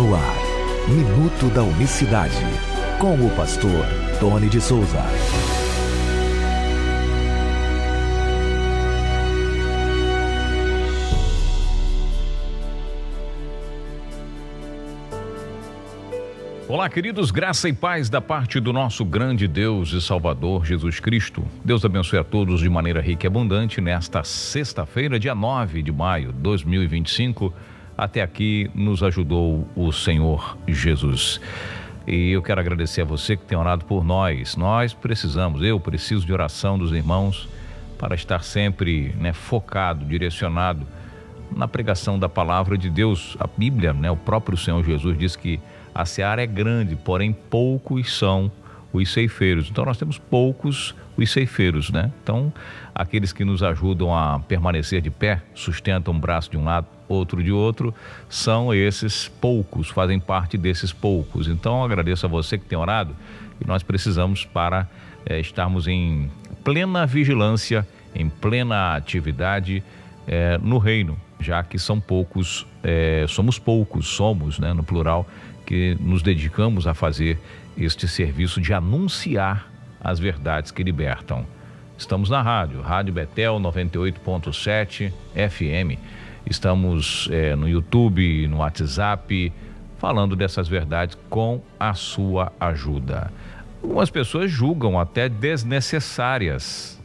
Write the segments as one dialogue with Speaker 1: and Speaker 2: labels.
Speaker 1: No ar, Minuto da Unicidade, com o pastor Tony de Souza.
Speaker 2: Olá, queridos, graça e paz da parte do nosso grande Deus e Salvador Jesus Cristo. Deus abençoe a todos de maneira rica e abundante nesta sexta-feira, dia 9 de maio de 2025. Até aqui nos ajudou o Senhor Jesus. E eu quero agradecer a você que tem orado por nós. Eu preciso de oração dos irmãos para estar sempre focado, direcionado na pregação da palavra de Deus. A Bíblia, o próprio Senhor Jesus diz que a seara é grande, porém poucos são os ceifeiros. Então nós temos poucos os ceifeiros, Então aqueles que nos ajudam a permanecer de pé, sustentam um braço de um lado, outro de outro, são esses poucos, fazem parte desses poucos. Então eu agradeço a você que tem orado e nós precisamos para estarmos em plena vigilância, em plena atividade no reino, já que são poucos, somos no plural, que nos dedicamos a fazer este serviço de anunciar as verdades que libertam. Estamos na Rádio Betel 98.7 FM, estamos no YouTube, no WhatsApp, falando dessas verdades com a sua ajuda. Algumas pessoas julgam até desnecessárias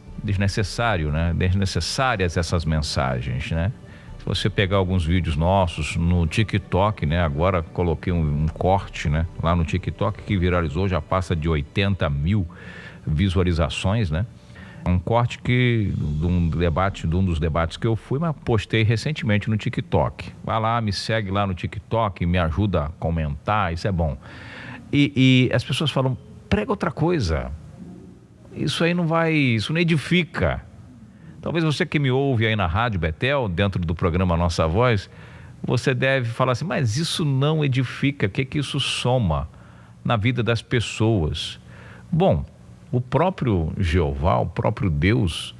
Speaker 2: essas mensagens, Se você pegar alguns vídeos nossos no TikTok, Agora coloquei um corte, Lá no TikTok que viralizou, já passa de 80 mil visualizações, Um corte de um dos debates que eu fui, mas postei recentemente no TikTok. Vai lá, me segue lá no TikTok, me ajuda a comentar, isso é bom. E as pessoas falam, prega outra coisa. Isso não edifica. Talvez você que me ouve aí na Rádio Betel, dentro do programa Nossa Voz, você deve falar assim, mas isso não edifica, o que isso soma na vida das pessoas? Bom, o próprio Jeová, o próprio Deus,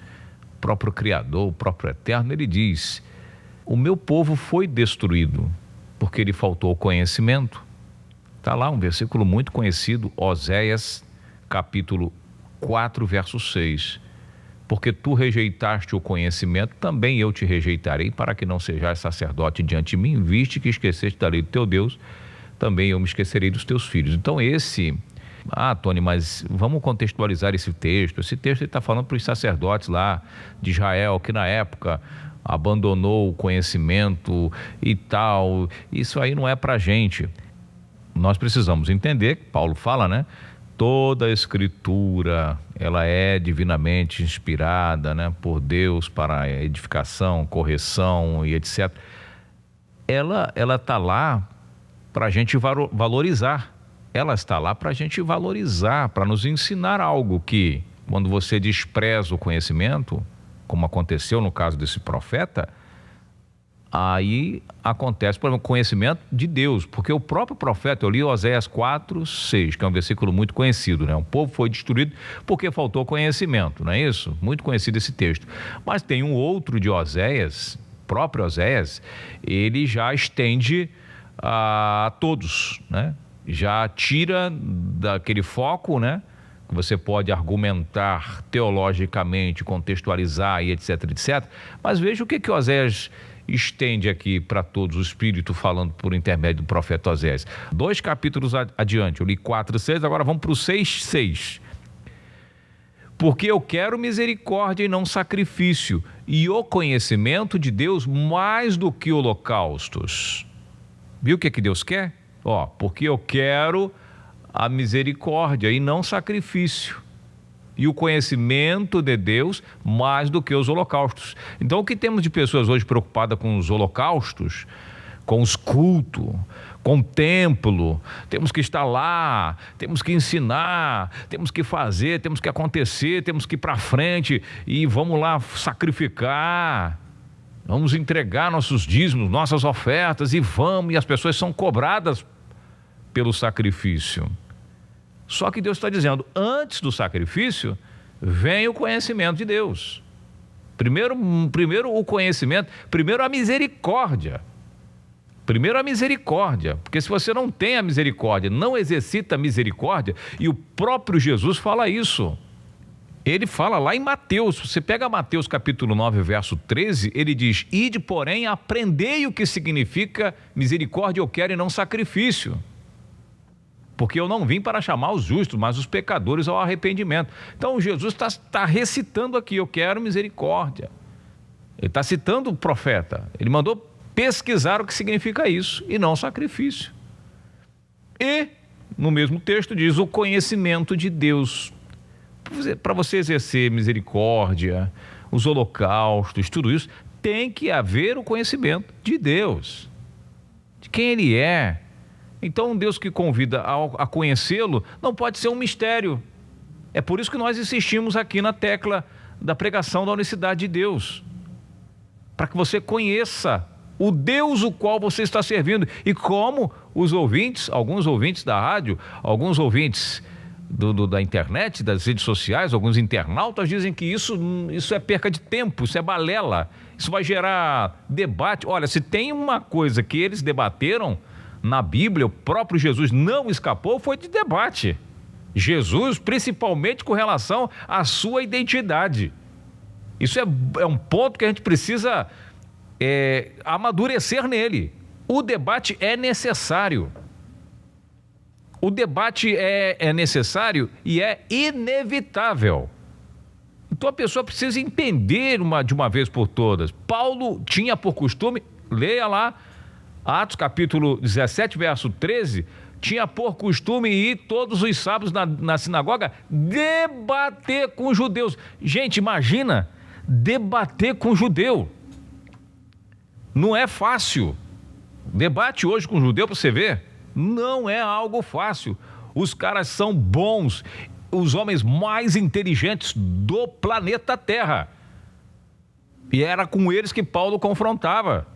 Speaker 2: o próprio Criador, o próprio Eterno, ele diz, o meu povo foi destruído porque lhe faltou conhecimento. Está lá um versículo muito conhecido, Oséias, capítulo 4, verso 6. Porque tu rejeitaste o conhecimento, também eu te rejeitarei, para que não sejais sacerdote diante de mim, viste que esqueceste da lei do teu Deus, também eu me esquecerei dos teus filhos. Então Tony, mas vamos contextualizar esse texto. Esse texto está falando para os sacerdotes lá de Israel, que na época abandonou o conhecimento e tal. Isso aí não é para a gente. Nós precisamos entender, Paulo fala, toda a Escritura, ela é divinamente inspirada, por Deus para edificação, correção e etc. Ela está lá para a gente valorizar. Ela está lá para a gente valorizar, para nos ensinar algo que, quando você despreza o conhecimento, como aconteceu no caso desse profeta, aí acontece, por exemplo, o conhecimento de Deus, porque o próprio profeta, eu li Oséias 4, 6, que é um versículo muito conhecido, O povo foi destruído porque faltou conhecimento, não é isso? Muito conhecido esse texto. Mas tem um outro de Oséias, próprio Oséias, ele já estende a todos, Já tira daquele foco, que você pode argumentar teologicamente, contextualizar e etc, etc. Mas veja o que Oséias estende aqui para todos, o Espírito falando por intermédio do profeta Oséias. 2 capítulos adiante, eu li 4, 6, agora vamos para o 6, 6. Porque eu quero misericórdia e não sacrifício, e o conhecimento de Deus mais do que holocaustos. Viu o que Deus quer? Porque eu quero a misericórdia e não sacrifício. E o conhecimento de Deus mais do que os holocaustos. Então o que temos de pessoas hoje preocupadas com os holocaustos, com os cultos, com o templo, temos que estar lá, temos que ensinar, temos que fazer, temos que acontecer, temos que ir para frente e vamos lá sacrificar, vamos entregar nossos dízimos, nossas ofertas e as pessoas são cobradas pelo sacrifício. Só que Deus está dizendo, antes do sacrifício, vem o conhecimento de Deus. Primeiro o conhecimento, primeiro a misericórdia. Primeiro a misericórdia, porque se você não tem a misericórdia, não exercita a misericórdia, e o próprio Jesus fala isso. Ele fala lá em Mateus, você pega Mateus capítulo 9, verso 13, ele diz: ide, porém, aprendei o que significa misericórdia eu quero e não sacrifício. Porque eu não vim para chamar os justos, mas os pecadores ao arrependimento. Então Jesus está recitando aqui, eu quero misericórdia. Ele está citando o profeta, ele mandou pesquisar o que significa isso, e não sacrifício. E, no mesmo texto, diz o conhecimento de Deus. Para você exercer misericórdia, os holocaustos, tudo isso, tem que haver o conhecimento de Deus, de quem Ele é. Então, um Deus que convida a conhecê-lo não pode ser um mistério. É por isso que nós insistimos aqui na tecla da pregação da unicidade de Deus, para que você conheça o Deus o qual você está servindo. E como os ouvintes, alguns ouvintes da rádio, alguns ouvintes da internet, das redes sociais, alguns internautas dizem que isso é perca de tempo, isso é balela, isso vai gerar debate. Olha, se tem uma coisa que eles debateram na Bíblia, o próprio Jesus não escapou, foi de debate. Jesus, principalmente com relação à sua identidade. Isso é um ponto que a gente precisa amadurecer nele. O debate é necessário. O debate é necessário e é inevitável. Então a pessoa precisa entender de uma vez por todas. Paulo tinha por costume, leia lá, Atos capítulo 17, verso 13, tinha por costume ir todos os sábados na sinagoga debater com os judeus. Gente, imagina, debater com judeu. Não é fácil. Debate hoje com judeu, para você ver, não é algo fácil. Os caras são bons, os homens mais inteligentes do planeta Terra. E era com eles que Paulo confrontava.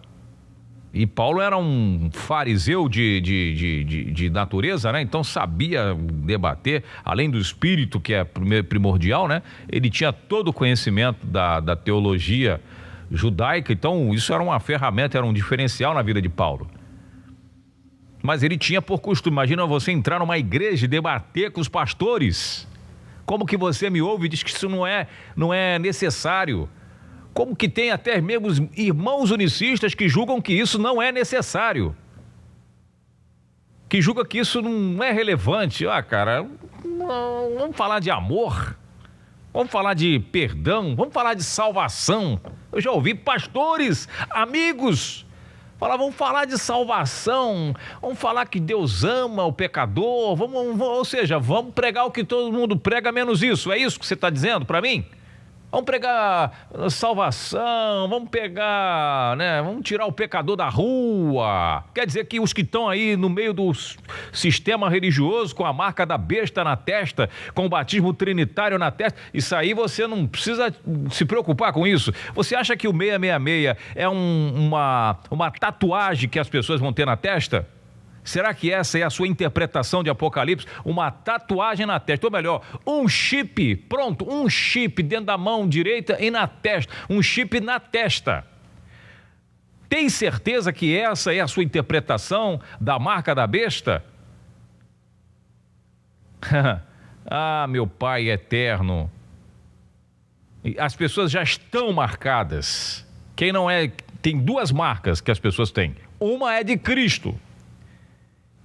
Speaker 2: E Paulo era um fariseu de natureza, né? Então sabia debater, além do espírito, que é primordial, né? Ele tinha todo o conhecimento da teologia judaica, então isso era uma ferramenta, era um diferencial na vida de Paulo. Mas ele tinha por costume, imagina você entrar numa igreja e debater com os pastores. Como que você me ouve e diz que isso não é necessário? Como que tem até mesmo irmãos unicistas que julgam que isso não é necessário? Que julgam que isso não é relevante. Cara, vamos falar de amor, vamos falar de perdão, vamos falar de salvação. Eu já ouvi pastores, amigos, falar, vamos falar de salvação, vamos falar que Deus ama o pecador, ou seja, vamos pregar o que todo mundo prega menos isso. É isso que você está dizendo para mim? Vamos pregar salvação, vamos pegar, né? Vamos tirar o pecador da rua. Quer dizer que os que estão aí no meio do sistema religioso, com a marca da besta na testa, com o batismo trinitário na testa, isso aí você não precisa se preocupar com isso. Você acha que o 666 é uma tatuagem que as pessoas vão ter na testa? Será que essa é a sua interpretação de Apocalipse? Uma tatuagem na testa, ou melhor, um chip, pronto, um chip dentro da mão direita e na testa, um chip na testa. Tem certeza que essa é a sua interpretação da marca da besta? Ah, meu Pai eterno, as pessoas já estão marcadas. Quem não é, tem duas marcas que as pessoas têm. Uma é de Cristo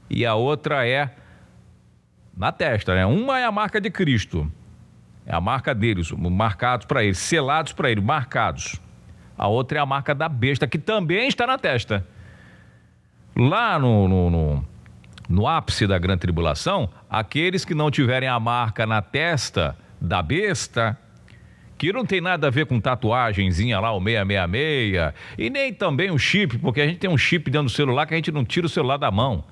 Speaker 2: e a outra é na testa, né? Uma é a marca de Cristo, é a marca deles, marcados para eles, selados para eles, marcados. A outra é a marca da besta, que também está na testa. Lá no ápice da grande tribulação, aqueles que não tiverem a marca na testa da besta, que não tem nada a ver com tatuagenzinha lá, o 666, e nem também o chip, porque a gente tem um chip dentro do celular que a gente não tira o celular da mão,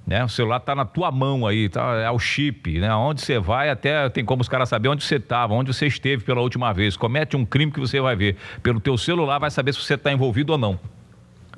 Speaker 2: né? O celular tá na tua mão aí, tá? É o chip, né? Onde você vai, até tem como os caras saber onde você estava, onde você esteve pela última vez. Comete um crime que você vai ver pelo teu celular, vai saber se você está envolvido ou não.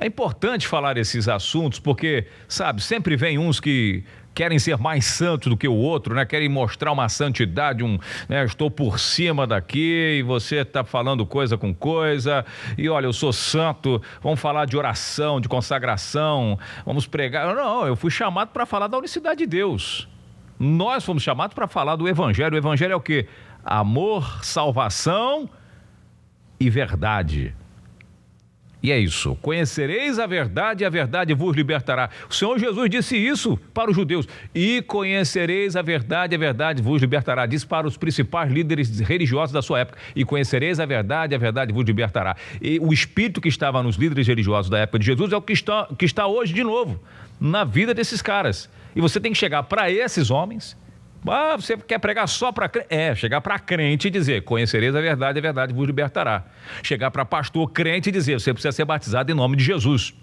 Speaker 2: É importante falar esses assuntos porque, sabe, sempre vem uns que querem ser mais santos do que o outro, né? Querem mostrar uma santidade, né? Estou por cima daqui e você está falando coisa com coisa. E olha, eu sou santo, vamos falar de oração, de consagração, vamos pregar. Não, eu fui chamado para falar da unicidade de Deus. Nós fomos chamados para falar do Evangelho. O Evangelho é o quê? Amor, salvação e verdade. E é isso, conhecereis a verdade e a verdade vos libertará. O Senhor Jesus disse isso para os judeus. E conhecereis a verdade vos libertará. Disse para os principais líderes religiosos da sua época. E conhecereis a verdade vos libertará. E o espírito que estava nos líderes religiosos da época de Jesus é o que está hoje de novo na vida desses caras. E você tem que chegar para esses homens. Você quer pregar só para crente? Chegar para crente e dizer, conhecereis a verdade vos libertará. Chegar para pastor crente e dizer, você precisa ser batizado em nome de Jesus.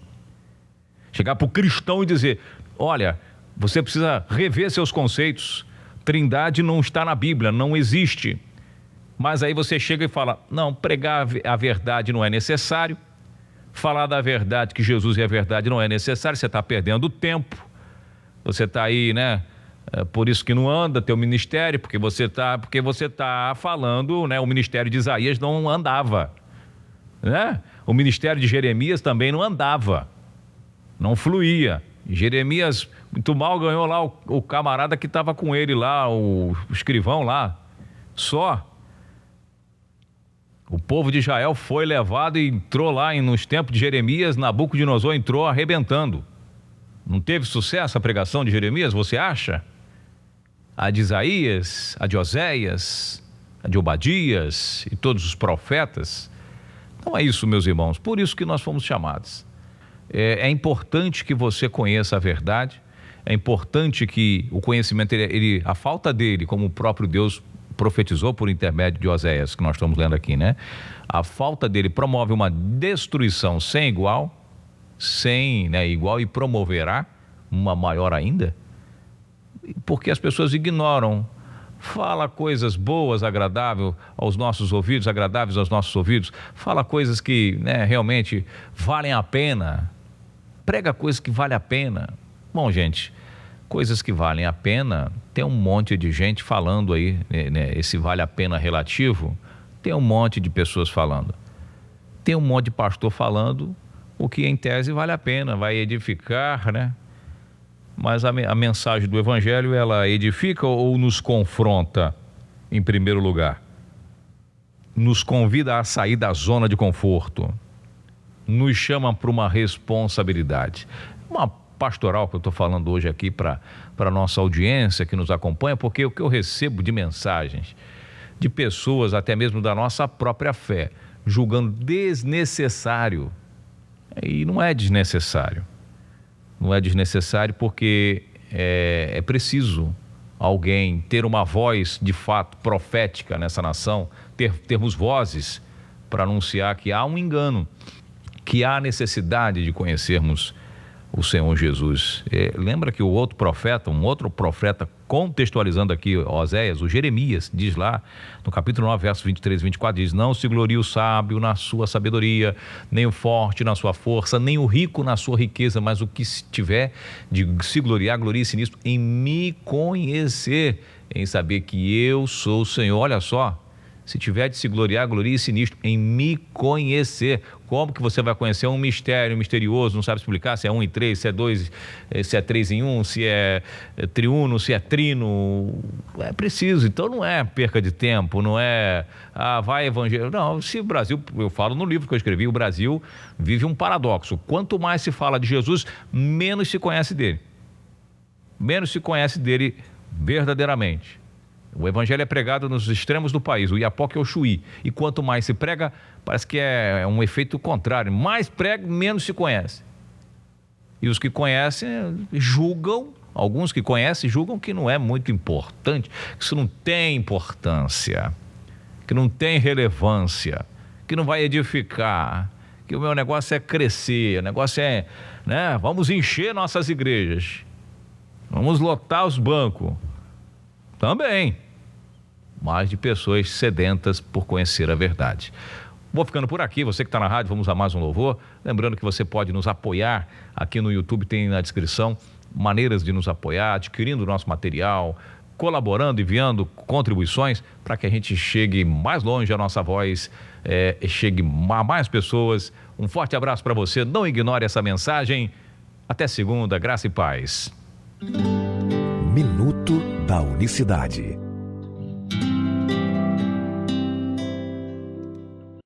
Speaker 2: Chegar para o cristão e dizer, olha, você precisa rever seus conceitos. Trindade não está na Bíblia, não existe. Mas aí você chega e fala, não, pregar a verdade não é necessário. Falar da verdade, que Jesus é a verdade, não é necessário. Você está perdendo tempo. Você está aí, né? Por isso que não anda teu ministério, porque você está falando, né? O ministério de Isaías não andava, né? O ministério de Jeremias também não andava, não fluía. Jeremias muito mal ganhou lá o camarada que estava com ele lá, o escrivão lá, só. O povo de Israel foi levado e entrou lá nos tempos de Jeremias, Nabucodonosor entrou arrebentando. Não teve sucesso a pregação de Jeremias, você acha? A de Isaías, a de Oséias, a de Obadias e todos os profetas. Então é isso, meus irmãos, por isso que nós fomos chamados. É importante que você conheça a verdade, é importante que o conhecimento, a falta dele, como o próprio Deus profetizou por intermédio de Oséias, que nós estamos lendo aqui, né? A falta dele promove uma destruição sem igual, igual, e promoverá uma maior ainda, porque as pessoas ignoram. Fala coisas boas, agradáveis aos nossos ouvidos, fala coisas que, né, realmente valem a pena, prega coisas que valem a pena. Bom, gente, coisas que valem a pena, tem um monte de gente falando aí, né, esse vale a pena relativo, tem um monte de pessoas falando, tem um monte de pastor falando o que em tese vale a pena, vai edificar, né? Mas a mensagem do Evangelho, ela edifica ou nos confronta em primeiro lugar? Nos convida a sair da zona de conforto, nos chama para uma responsabilidade. Uma pastoral que eu estou falando hoje aqui para a nossa audiência que nos acompanha, porque o que eu recebo de mensagens de pessoas, até mesmo da nossa própria fé, julgando desnecessário, e não é desnecessário. Não é desnecessário porque é preciso alguém ter uma voz de fato profética nessa nação, termos vozes para anunciar que há um engano, que há necessidade de conhecermos o Senhor Jesus. Lembra que um outro profeta, contextualizando aqui Oséias, o Jeremias, diz lá no capítulo 9, versos 23 e 24, diz: não se glorie o sábio na sua sabedoria, nem o forte na sua força, nem o rico na sua riqueza, mas o que tiver de se gloriar, glorie-se nisto, em me conhecer, em saber que eu sou o Senhor. Olha só, se tiver de se gloriar, glorie-se nisto, em me conhecer. Como que você vai conhecer um mistério misterioso, não sabe explicar se é 1 em 3, se é 2, se é 3 em 1, se é triuno, se é trino? É preciso, então não é perca de tempo, não é, vai evangelho. Não, se o Brasil, eu falo no livro que eu escrevi, o Brasil vive um paradoxo. Quanto mais se fala de Jesus, menos se conhece dele. Menos se conhece dele verdadeiramente. O evangelho é pregado nos extremos do país, o Iapoque é o Chuí. E quanto mais se prega, parece que é um efeito contrário. Mais prega, menos se conhece. E os que conhecem julgam, alguns que conhecem julgam que não é muito importante, que isso não tem importância, que não tem relevância, que não vai edificar, que o meu negócio é crescer, o negócio é, né, vamos encher nossas igrejas, vamos lotar os bancos. Também, mas de pessoas sedentas por conhecer a verdade. Vou ficando por aqui, você que está na rádio, vamos a mais um louvor. Lembrando que você pode nos apoiar, aqui no YouTube tem na descrição maneiras de nos apoiar, adquirindo o nosso material, colaborando, enviando contribuições para que a gente chegue mais longe, a nossa voz chegue a mais pessoas. Um forte abraço para você, não ignore essa mensagem. Até segunda, graça e paz.
Speaker 1: Minuto da Unicidade.